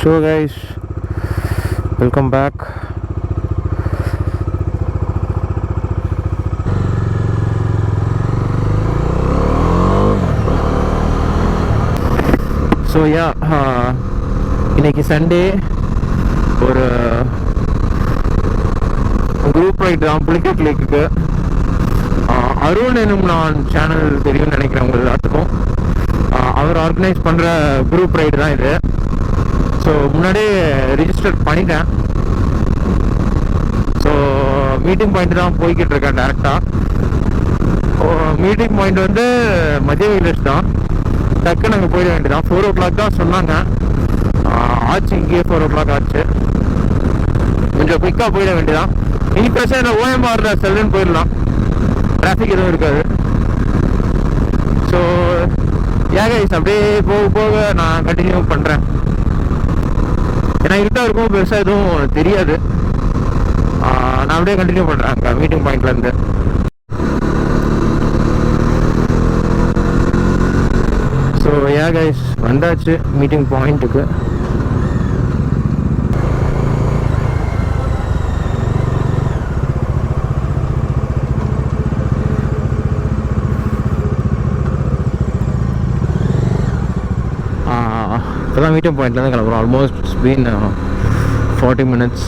So guys, welcome back. So yeah, இன்னைக்கு Sunday ஒரு group right தான் புலிகேட் லேக்குக்கு. அருண் எனும் நான் சேனல் தெரியும்னு நினைக்கிறேன் உங்கள் எல்லாத்துக்கும். அவர் ஆர்கனைஸ் பண்ணுற குரூப் ரைடு தான் இது. ஸோ முன்னாடியே ரிஜிஸ்டர் பண்ணிட்டேன். ஸோ மீட்டிங் பாயிண்ட் தான் போய்கிட்டு இருக்கேன் டேரெக்டாக. மீட்டிங் பாயிண்ட் வந்து மதிய வில்லேஜ் தான். டக்குன்னு அங்கே போயிட வேண்டியதான். 4 o'clock தான் சொன்னாங்க. ஆச்சு, இங்கேயே 4 o'clock ஆச்சு. கொஞ்சம் குயிக்காக போயிட வேண்டியதான். இனி பிரச்சனை ஓஎம்ஆரில் செல்லுன்னு போயிடலாம், டிராஃபிக் எதுவும் இருக்காது. ஸோ கைஸ் அப்படியே போக போக நான் கண்டினியூ பண்ணுறேன். ஏன்னா இருட்டாக இருக்கும், பெருசாக எதுவும் தெரியாது. நான் அப்படியே கண்டினியூ பண்ணுறேன் அங்கே மீட்டிங் பாயிண்ட்லேருந்து. ஸோ கைஸ் வந்தாச்சு மீட்டிங் பாயிண்ட்டுக்கு. இப்போ தான் மீட்டிங் பாயிண்ட்லேருந்து கிளம்புறோம். Almost it's been 40 minutes.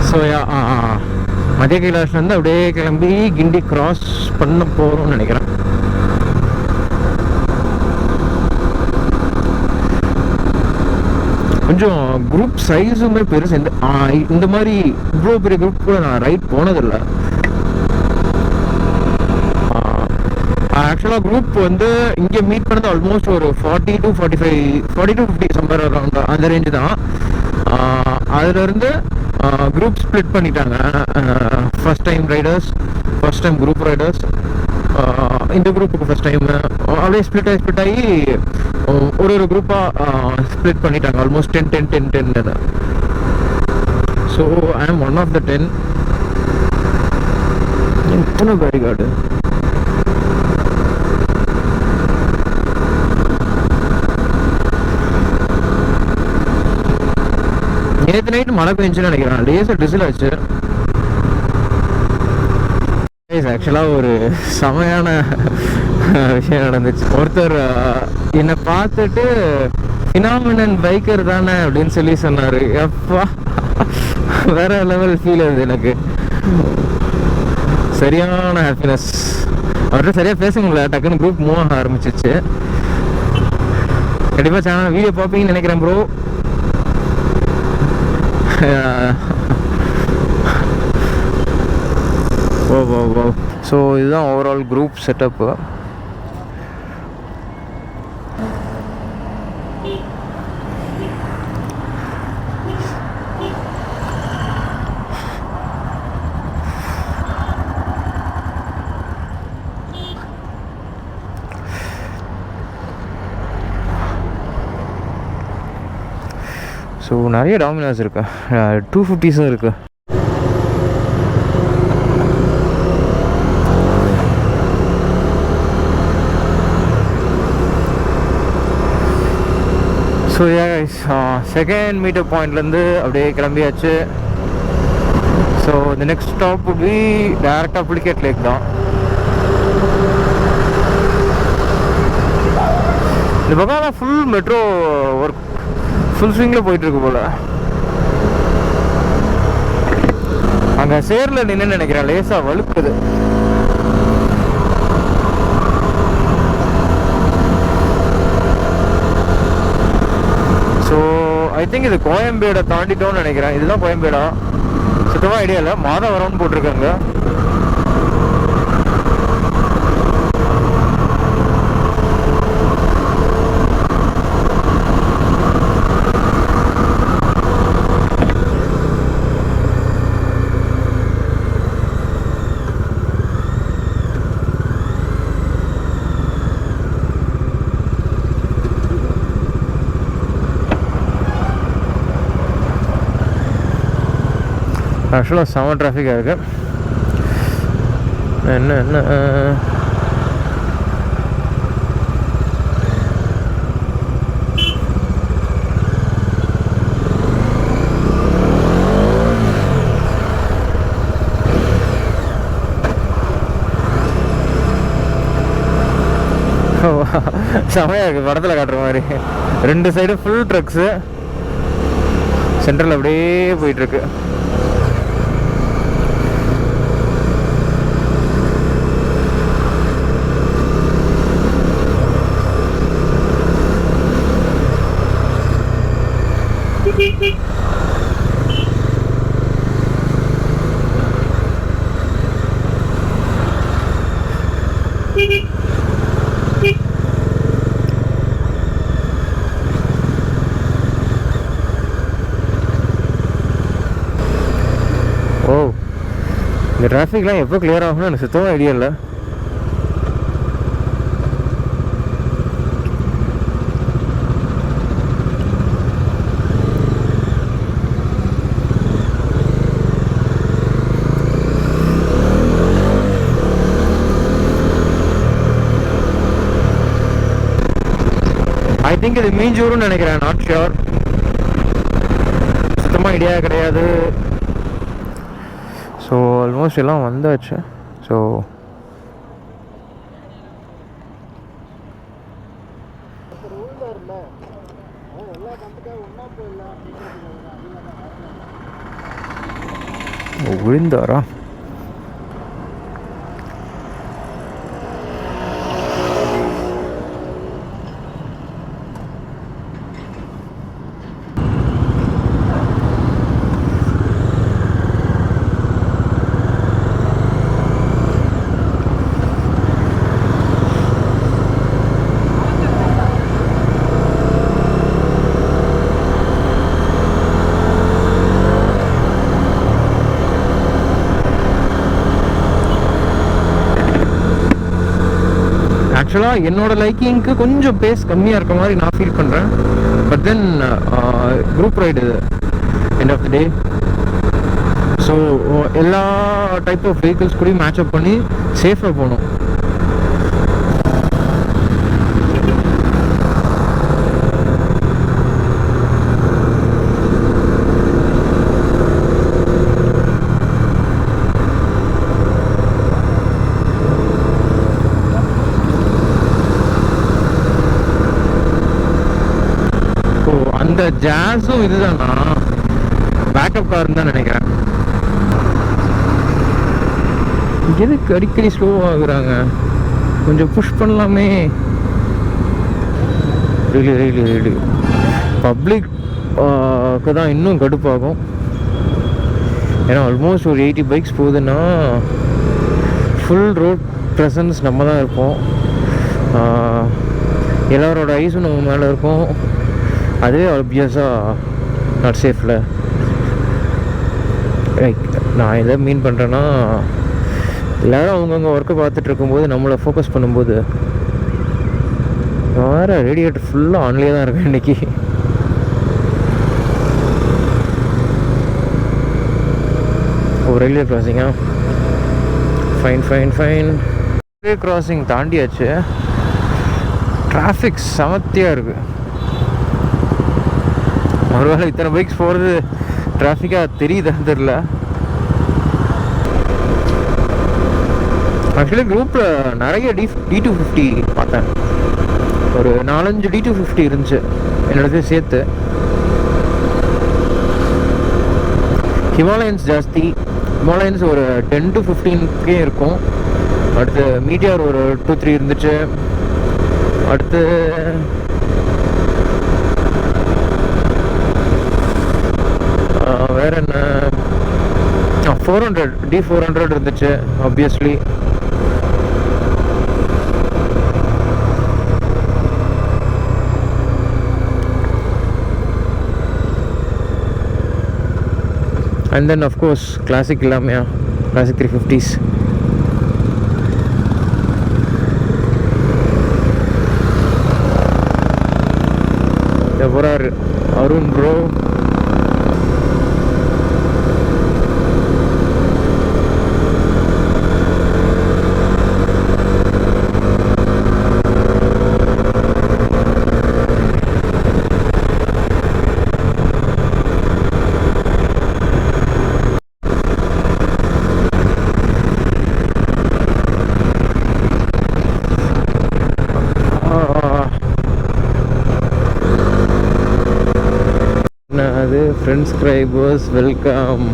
So மத்திய கைலாஷ்லேருந்து அப்படியே கிளம்பி கிண்டி கிராஸ் பண்ண போகிறோம்னு நினைக்கிறேன். கொஞ்சம் குரூப் சைஸுமே பெருசு. இந்த மாதிரி இவ்வளோ பெரிய குரூப் கூட நான் ரைட் போனதில்லை. ஆக்சுவலாக குரூப் வந்து இங்கே மீட் பண்ணது ஆல்மோஸ்ட் ஒரு 40 to 50 சம்பர் அரௌண்ட் அந்த ரேஞ்சு தான். அதுலேருந்து குரூப் ஸ்ப்ளிட் பண்ணிட்டாங்க. First time Riders, first time group Riders, இந்த குரூப்புக்கு ஃபர்ஸ்ட் டைம் அப்படியே ஸ்ப்ளிட் ஆகி ஒரு குரூப்பாக ஸ்ப்ளிட் பண்ணிட்டாங்க. ஆல்மோஸ்ட் 10. ஸோ ஐ ஆம் ஒன் ஆஃப் த 10. எத்தனை பேரிகார்டு! நேற்று நைட்டு மழை பெஞ்சுன்னு நினைக்கிறேன். லேசாக டிசில் ஆச்சு. ஆக்சுவலாக ஒரு செமையான விஷயம் நடந்துச்சு. ஒருத்தர் என்னை பார்த்துட்டு ஃபினாமினன் பைக்கர் தானே அப்படின்னு சொல்லி சொன்னார். எப்பா, வேற லெவல் ஃபீல் ஆகுது எனக்கு. சரியான ஹாப்பினஸ். அவர்கிட்ட சரியாக பேச முடியல, டக்குன்னு குரூப் மூவ் ஆக ஆரம்பிச்சிச்சு. கண்டிப்பாக சேனல் வீடியோ பார்ப்பீங்கன்னு நினைக்கிறேன் ப்ரோ. ஓ. ஸோ இதுதான் ஓவரால் குரூப் செட்டப்பு. ஸோ நிறைய டாமினார்ஸ் இருக்கு, 250s இருக்கு. ஸோ செகண்ட் மீட்டர் பாயிண்ட்லேருந்து அப்படியே கிளம்பியாச்சு. ஸோ இந்த நெக்ஸ்ட் ஸ்டாப் would be டேரெக்டாக புலிகேட் லேக் தான். இந்த பக்கம் ஃபுல் மெட்ரோ ஒர்க் ஃபுல் ஸ்விங்கில் போயிட்டுருக்கு போல். அங்கே சேரில் நின்று நினைக்கிறேன், லேசாக வலுக்குது. ஸோ ஐ திங்க் இது கோயம்பேடை தாண்டிட்டோன்னு நினைக்கிறேன். இதுதான் கோயம்பேடா, சுத்தமாக ஐடியா இல்லை. மாதவரம்னு போட்டிருக்காங்க. ஆக்சுவலாக செம டிராஃபிக்காக இருக்குது. என்ன செமையாக இருக்குது, படத்தில் காட்டுற மாதிரி. 2 சைடு ஃபுல் ட்ரக்ஸு, சென்ட்ரல் அப்படியே போயிட்டுருக்கு. ஓ, இந்த டிராஃபிக்லாம் எப்போ கிளியர் ஆகும்னு எனக்கு சுத்தமாக ஐடியா இல்லை. ஐ திங்க் இது மீஞ்சூர்னு நினைக்கிறேன், நாட் ஷியோர், சுத்தமாக ஐடியா கிடையாது. ஸோ ஆல்மோஸ்ட் எல்லாம் வந்தாச்சு. ஸோ விழுந்தாரா? ஆக்சுவலாக என்னோட லைக்கிங்க்கு கொஞ்சம் பேஸ் கம்மியாக இருக்க மாதிரி நான் ஃபீல் பண்ணுறேன். But then group ride end of the day. So எல்லா டைப் ஆஃப் வெஹிக்கிள்ஸ் கூடயும் மேட்சப் பண்ணி சேஃபாக போகணும். இந்த ஜாஸும் இதுதானா பேக்கப் கார்னு தான் நினைக்கிறேன். எதுக்கு அடிக்கடி ஸ்லோ ஆகுறாங்க? கொஞ்சம் புஷ் பண்ணலாமே. ரெய்லி பப்ளிக்கு தான் இன்னும் கடுப்பாகும். ஏன்னா ஆல்மோஸ்ட் ஒரு 80 பைக்ஸ் போகுதுன்னா ஃபுல் ரோட் ப்ரெசன்ஸ் நம்ம தான் இருப்போம். எல்லாரோட ஐஸும் நம்ம மேலே இருக்கும். அதுவே ஆப்வியஸாக நாட் சேஃபில். லைக் நான் எதை மீன் பண்ணுறேன்னா, எல்லோரும் அவங்கவுங்க ஒர்க்கை பார்த்துட்டு இருக்கும்போது நம்மளை ஃபோக்கஸ் பண்ணும்போது வேறு ரேடியேட்டர் ஃபுல்லாக ஆன்லேயே தான் இருக்கேன் இன்றைக்கி. ஓ, ரயில்வே கிராசிங்கா? ஃபைன். ரயில்வே கிராசிங் தாண்டியாச்சு. டிராஃபிக் சமத்தியாக இருக்குது. ஒருவேளை இத்தனை பைக்ஸ் போகிறது டிராஃபிக்காக தெரியுதான்னு தெரில. ஆக்சுவலி குரூப்பில் நிறைய D250 பார்த்தேன். ஒரு 4-5 D250 இருந்துச்சு என்னோடது சேர்த்து. ஹிமாலயன்ஸ் ஜாஸ்தி. ஹிமாலயன்ஸ் ஒரு 10 to 15 இருக்கும். அடுத்து மீட்டியார் ஒரு 2-3 இருந்துச்சு. அடுத்து வேறு என்ன, 400 D400 இருந்துச்சு obviously. And then of course classic இல்லாமையா, கிளாசிக் 350s. போகிறாரு Arun bro. Friendscribers, welcome.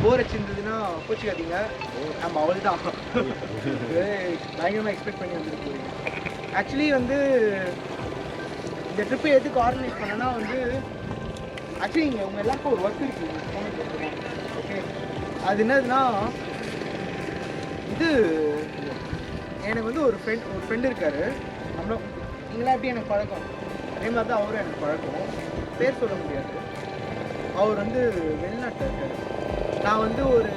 Bore வச்சிருந்ததுன்னா கோச்சிக்காதீங்க, நம்ம அவள் தான் பயங்கரமாக எக்ஸ்பெக்ட் பண்ணி வந்துட்டு போகிறீங்க. ஆக்சுவலி வந்து இந்த ட்ரிப்பை எதுக்கு ஆர்கனைஸ் பண்ணனா வந்து ஆக்சுவலி இங்கே உங்கள் எல்லாருக்கும் ஒரு ஒர்க் இருக்குது. ஓகே, அது என்னதுன்னா இது எனக்கு வந்து ஒரு ஃப்ரெண்டு இருக்கார். நம்மளும் நீங்களாம் எப்படி எனக்கு பழக்கம் அதே மாதிரி தான் அவரும் எனக்கு பழக்கம். பேர் சொல்ல முடியாது. அவர் வந்து வெளிநாட்டில் இருக்கார். நான் வந்து ஒரு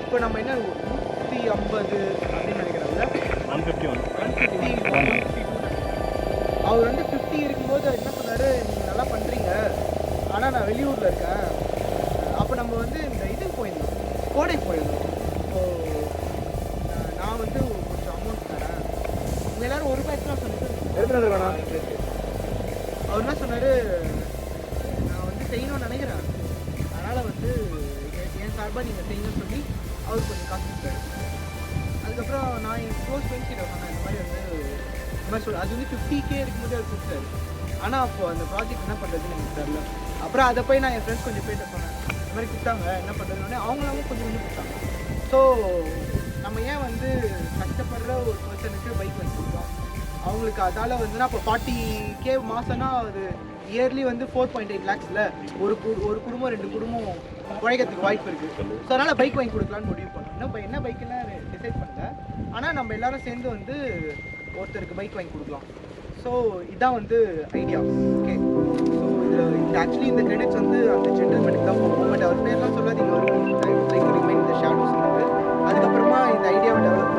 இப்போ நம்ம என்ன 150 அப்படின்னு நினைக்கிறோம்ல, 150 அவர் வந்து 50 இருக்கும்போது என்ன சொன்னார், நீங்கள் நல்லா பண்ணுறீங்க ஆனால் நான் வெளியூரில் இருக்கேன். அப்போ நம்ம வந்து இந்த இதுக்கு போயிருந்தோம், கோடை போயிருந்தோம். ஸோ நான் வந்து கொஞ்சம் அமௌண்ட் தரேன், நீங்கள் எல்லோரும் ₹1 தான் சொன்னீங்க. அவர் என்ன சொன்னார், நான் வந்து செய்யணும்னு நினைக்கிறேன், அதனால் வந்து என் சார்பாக நீங்கள் செய்யணும்னு சொல்லி அவர் கொஞ்சம் காசு கொடுத்தாரு. அதுக்கப்புறம் நான் என் க்ளோஸ் ஃப்ரெண்ட்ஸ் கிட்ட சொன்னேன், இந்த மாதிரி வந்து இந்த மாதிரி அது வந்து 50K இருக்கும்போது அவர் கொடுத்தாரு. ஆனால் அப்போது அந்த ப்ராஜெக்ட் என்ன பண்ணுறதுன்னு எனக்கு தெரியல. அப்புறம் அதை போய் நான் என் ஃப்ரெண்ட்ஸ் கொஞ்சம் பேச சொன்னேன், இந்த மாதிரி கொடுத்தாங்க என்ன பண்ணுறதுன்னு. அவங்களாவும் கொஞ்சம் கொஞ்சம் கொடுத்தாங்க. ஸோ நம்ம ஏன் வந்து கஷ்டப்படுற ஒரு பர்சனுக்கு பைக் வாங்கி கொடுத்தோம், அவங்களுக்கு அதால் வந்துன்னா இப்போ 40K மாதம்னா அது இயர்லி வந்து 4.8 lakhsல ஒரு குடும்பம் 2 குடும்பம் உழைக்கிறதுக்கு வாய்ப்பு இருக்குது. ஸோ அதனால் பைக் வாங்கி கொடுக்கலான்னு முடிவு பண்ணோம். இன்னும் என்ன பைக்குன்னு டிசைட் பண்ணல, ஆனால் நம்ம எல்லோரும் சேர்ந்து வந்து ஒருத்தருக்கு பைக் வாங்கி கொடுக்கலாம். ஸோ இதுதான் வந்து ஐடியா. ஓகே, ஸோ இது ஆக்சுவலி இந்த கிரெடிட்ஸ் வந்து அந்த ஜென்டல்மேனுக்கு தான் போகும். பட் அவர் பேர்லாம் சொல்லாதீங்க, லைக் ரிமைன் இந்த ஷேடோஸ். அதுக்கப்புறமா இந்த ஐடியாவை டெவலப்